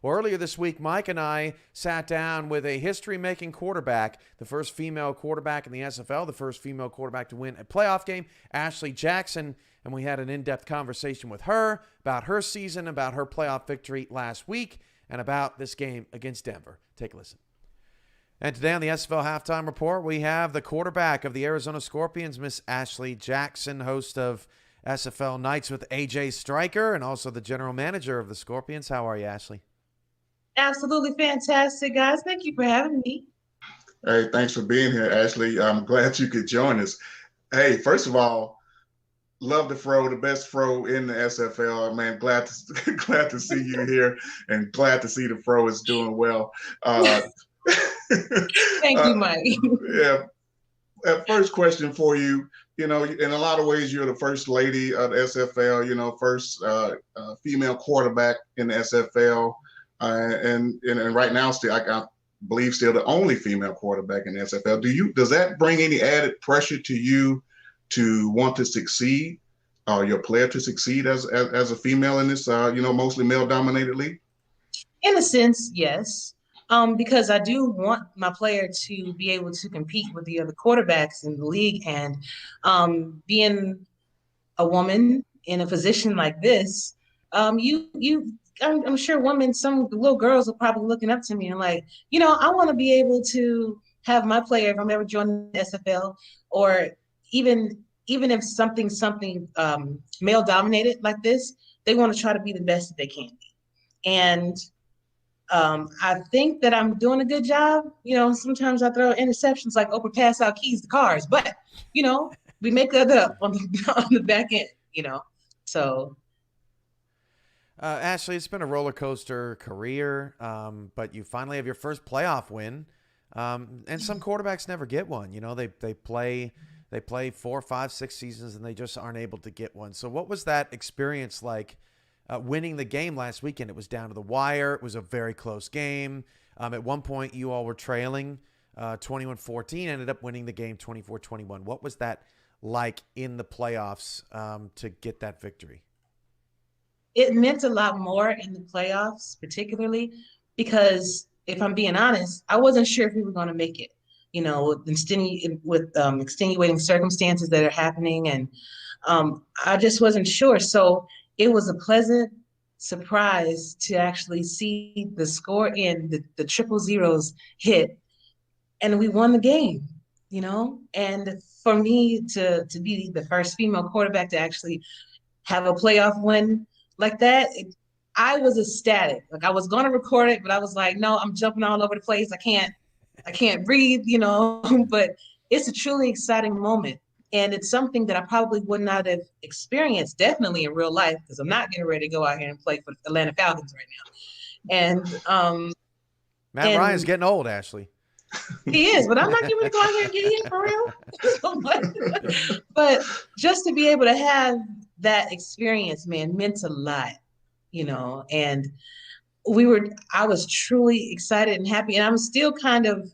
Well, earlier this week, Mike and I sat down with a history-making quarterback, the first female quarterback in the SFL, the first female quarterback to win a playoff game, Ashley Jackson, and we had an in-depth conversation with her about her season, about her playoff victory last week, and about this game against Denver. Take a listen. And today on the SFL Halftime Report, we have the quarterback of the Arizona Scorpions, Miss Ashley Jackson, host of SFL Nights with AJ Stryker, and also the general manager of the Scorpions. How are you, Ashley? Absolutely fantastic, guys. Thank you for having me. Hey, thanks for being here, Ashley. I'm glad you could join us. Hey, first of all, love the fro, the best fro in the SFL. Man, glad to glad to see you here, and glad to see the fro is doing well. Uh, Thank you, Mike. yeah. First question for you. You know, in a lot of ways, you're the first lady of the SFL. You know, first female quarterback in the SFL, and right now, still, I believe, still the only female quarterback in the SFL. Does that bring any added pressure to you to want to succeed, or your player to succeed as a female in this, mostly male dominated league? In a sense, yes. Because I do want my player to be able to compete with the other quarterbacks in the league, and being a woman in a position like this, I'm sure some little girls are probably looking up to me and like, I want to be able to have my player, if I'm ever joining the SFL, or even if something male dominated like this, they want to try to be the best that they can be. And I think that I'm doing a good job. Sometimes I throw interceptions like Oprah pass out keys to cars, but we make that up on the back end. So. Ashley, it's been a roller coaster career, but you finally have your first playoff win. And some quarterbacks never get one. They play 4, 5, 6 seasons and they just aren't able to get one. So what was that experience like? Winning the game last weekend? It was down to the wire. It was a very close game. At one point, you all were trailing 21-14, ended up winning the game 24-21. What was that like in the playoffs to get that victory? It meant a lot more in the playoffs, particularly because, if I'm being honest, I wasn't sure if we were going to make it. With extenuating circumstances that are happening, and I just wasn't sure. So it was a pleasant surprise to actually see the score in the triple zeros hit, and we won the game. And for me to be the first female quarterback to actually have a playoff win like that, I was ecstatic. Like, I was going to record it, but I was like, no, I'm jumping all over the place. I can't breathe, but it's a truly exciting moment. And it's something that I probably would not have experienced, definitely in real life, because I'm not getting ready to go out here and play for the Atlanta Falcons right now. And Matt Ryan's getting old, Ashley. He is, but I'm not getting ready to go out here and get hit for real. But just to be able to have that experience, man, meant a lot, and I was truly excited and happy, and I'm still kind of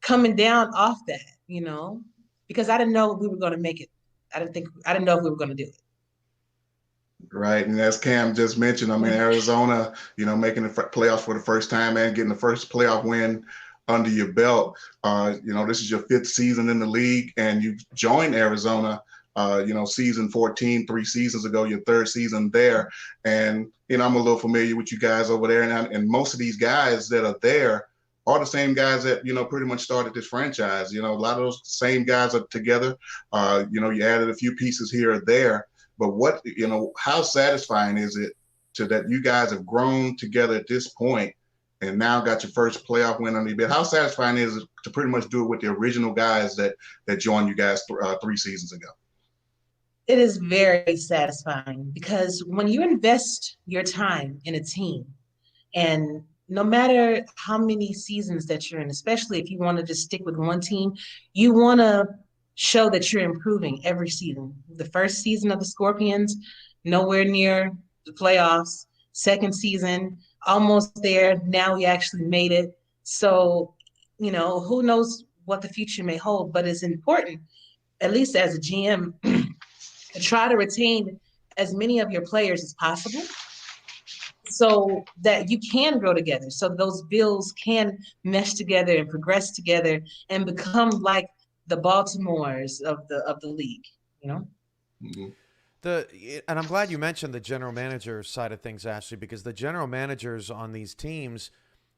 coming down off that, because I didn't know we were going to make it. I didn't know if we were going to do it. Right, and as Cam just mentioned, I mean, Arizona, making the playoffs for the first time and getting the first playoff win under your belt. This is your 5th season in the league, and you joined Arizona, season 14, 3 seasons ago, your 3rd season there. And, I'm a little familiar with you guys over there, and most of these guys that are there are the same guys that, pretty much started this franchise. A lot of those same guys are together. You added a few pieces here or there, but how satisfying is it that you guys have grown together at this point and now got your first playoff win under your belt? How satisfying is it to pretty much do it with the original guys that joined you guys 3 seasons ago? It is very satisfying, because when you invest your time in a team, and no matter how many seasons that you're in, especially if you want to just stick with one team, you want to show that you're improving every season. The first season of the Scorpions, nowhere near the playoffs. Second season, almost there. Now we actually made it. So, who knows what the future may hold, but it's important, at least as a GM, to try to retain as many of your players as possible, so that you can grow together, so those bills can mesh together and progress together and become like the Baltimores of the league, you know. Mm-hmm. And I'm glad you mentioned the general manager side of things, Ashley, because the general managers on these teams,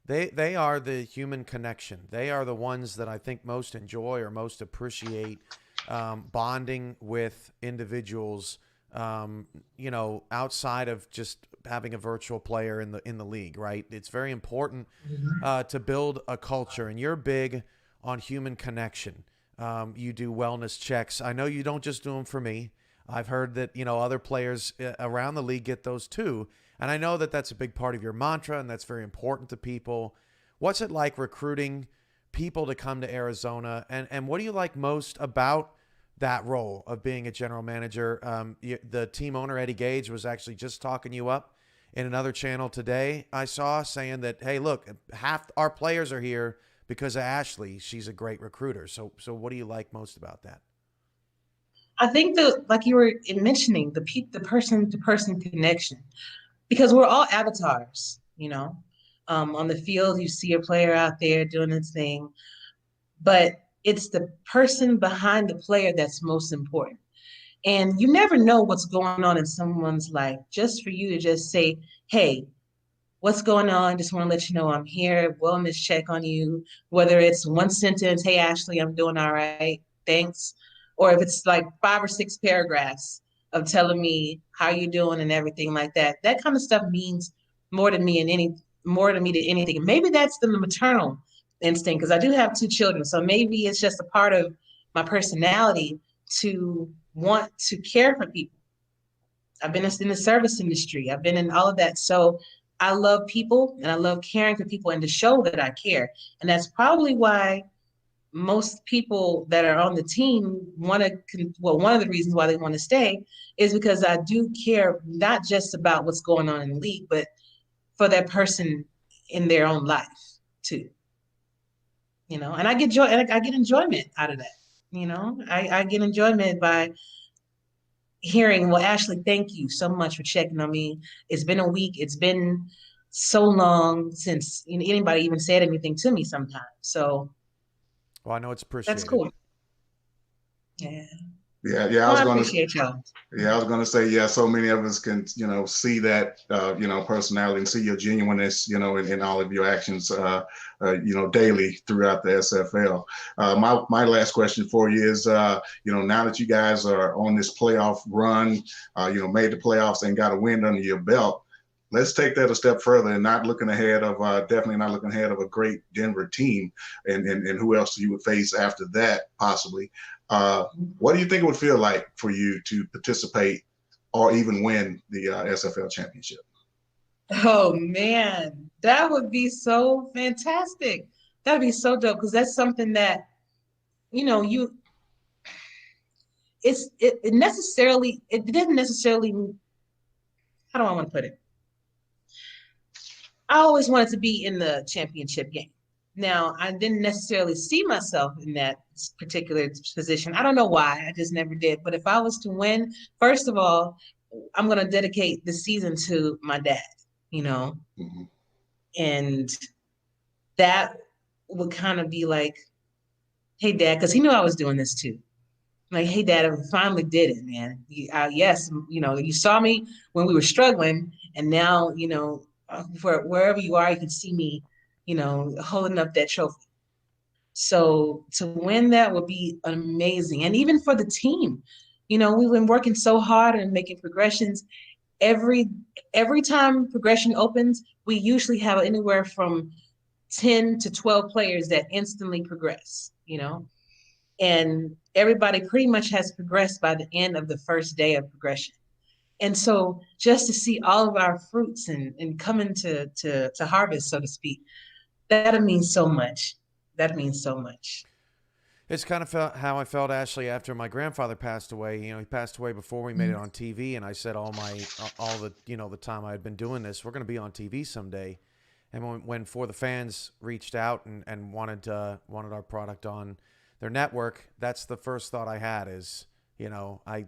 they are the human connection. They are the ones that I think most enjoy or most appreciate bonding with individuals. Outside of just having a virtual player in the league, right? It's very important to build a culture, and you're big on human connection. You do wellness checks. I know you don't just do them for me. I've heard that other players around the league get those too, and I know that that's a big part of your mantra, and that's very important to people. What's it like recruiting people to come to Arizona, and what do you like most about that role of being a general manager? The team owner, Eddie Gage, was actually just talking you up in another channel today, I saw, saying that, hey, look, half our players are here because of Ashley. She's a great recruiter. So what do you like most about that? I think that, like you were mentioning, the person to person connection, because we're all avatars, you know. On the field, you see a player out there doing his thing, but it's the person behind the player that's most important. And you never know what's going on in someone's life. Just for you to just say, hey, what's going on? Just want to let you know I'm here, wellness check on you, whether it's one sentence, hey, Ashley, I'm doing all right, thanks. Or if it's like 5 or 6 paragraphs of telling me how you doing and everything like that. That kind of stuff means more to me more to me than anything. Maybe that's the maternal instinct, because I do have 2 children. So maybe it's just a part of my personality to want to care for people. I've been in the service industry. I've been in all of that. So I love people and I love caring for people and to show that I care. And that's probably why most people that are on the team want to, well, one of the reasons why they want to stay is because I do care not just about what's going on in the league, but for that person in their own life too. And I get joy and I get enjoyment out of that. I get enjoyment by hearing, well, Ashley, thank you so much for checking on me. It's been a week. It's been so long since anybody even said anything to me sometimes. So Well, I know it's that's appreciated. cool. Yeah. Yeah. Well, I appreciate y'all. Yeah, I was going to say, yeah, so many of us can, see that, personality and see your genuineness, in all of your actions, daily throughout the SFL. My last question for you is, now that you guys are on this playoff run, made the playoffs and got a win under your belt, let's take that a step further and definitely not looking ahead of a great Denver team and who else you would face after that, possibly. What do you think it would feel like for you to participate or even win the SFL championship? Oh man, that would be so fantastic. That'd be so dope, because that's something that, you it didn't necessarily, how do I want to put it? I always wanted to be in the championship game. Now, I didn't necessarily see myself in that particular position. I don't know why. I just never did. But if I was to win, first of all, I'm going to dedicate the season to my dad, Mm-hmm. and that would kind of be like, hey, Dad, because he knew I was doing this too. Like, hey, Dad, I finally did it, man. Yes, you saw me when we were struggling, and now, for wherever you are, you can see me, holding up that trophy. So to win that would be amazing. And even for the team, we've been working so hard and making progressions. Every time progression opens, we usually have anywhere from 10 to 12 players that instantly progress, and everybody pretty much has progressed by the end of the first day of progression. And so just to see all of our fruits and coming to harvest, so to speak, that means so much. That means so much. It's kind of how I felt, Ashley, after my grandfather passed away. He passed away before we made it on TV, and I said all the the time I had been doing this, we're going to be on TV someday. And when For the Fans reached out and wanted our product on their network, that's the first thought I had is, I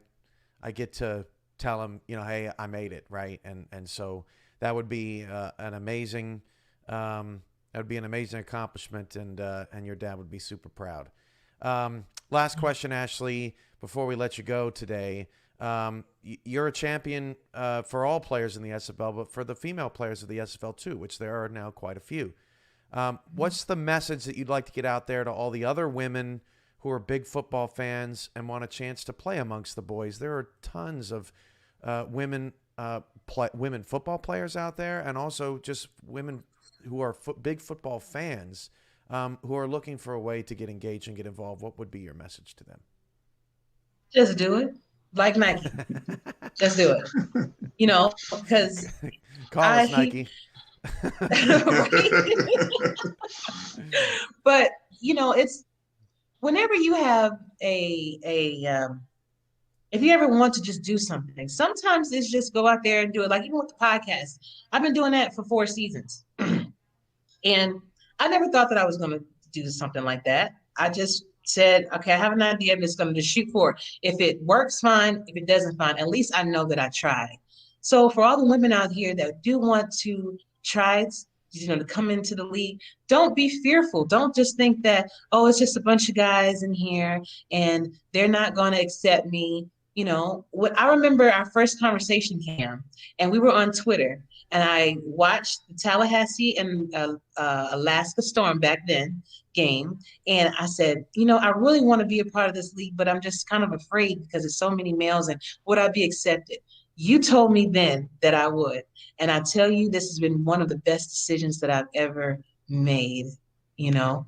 get to tell them, hey, I made it, right? And so that would be an amazing accomplishment, and your dad would be super proud. Last question, Ashley, before we let you go today. You're a champion for all players in the SFL, but for the female players of the SFL too, which there are now quite a few. What's the message that you'd like to get out there to all the other women who are big football fans and want a chance to play amongst the boys? There are tons of women football players out there, and also just women who are big football fans who are looking for a way to get engaged and get involved. What would be your message to them? Just do it. Like Nike. Just do it. Because Call us Nike. But it's whenever you have if you ever want to just do something, sometimes it's just go out there and do it. Like even with the podcast, I've been doing that for 4 seasons. And I never thought that I was going to do something like that. I just said, okay, I have an idea. I'm just going to just shoot for it. If it works, fine. If it doesn't, fine. At least I know that I tried. So for all the women out here that do want to try, to come into the league, don't be fearful. Don't just think that, oh, it's just a bunch of guys in here and they're not going to accept me. What I remember our first conversation, Cam, and we were on Twitter, and I watched the Tallahassee and Alaska Storm back then game, and I said, I really want to be a part of this league, but I'm just kind of afraid because there's so many males, and would I be accepted? You told me then that I would, and I tell you, this has been one of the best decisions that I've ever made, and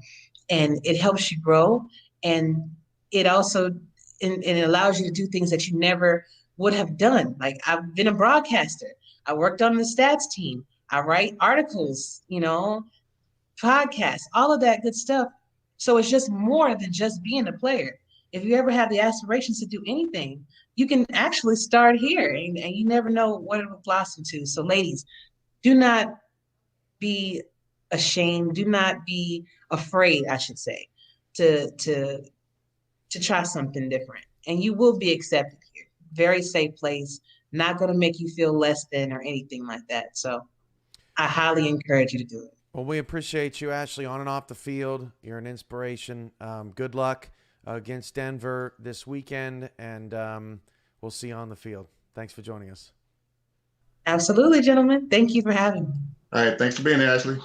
it helps you grow, and it also and it allows you to do things that you never would have done. Like I've been a broadcaster. I worked on the stats team. I write articles, podcasts, all of that good stuff. So it's just more than just being a player. If you ever have the aspirations to do anything, you can actually start here, and you never know what it will blossom to. So ladies, do not be ashamed. Do not be afraid, I should say, to try something different, and you will be accepted here. Very safe place, not going to make you feel less than or anything like that. So I highly encourage you to do it. Well, we appreciate you, Ashley, on and off the field. You're an inspiration. Good luck against Denver this weekend, and we'll see you on the field. Thanks for joining us. Absolutely, gentlemen. Thank you for having me. All right. Thanks for being here, Ashley.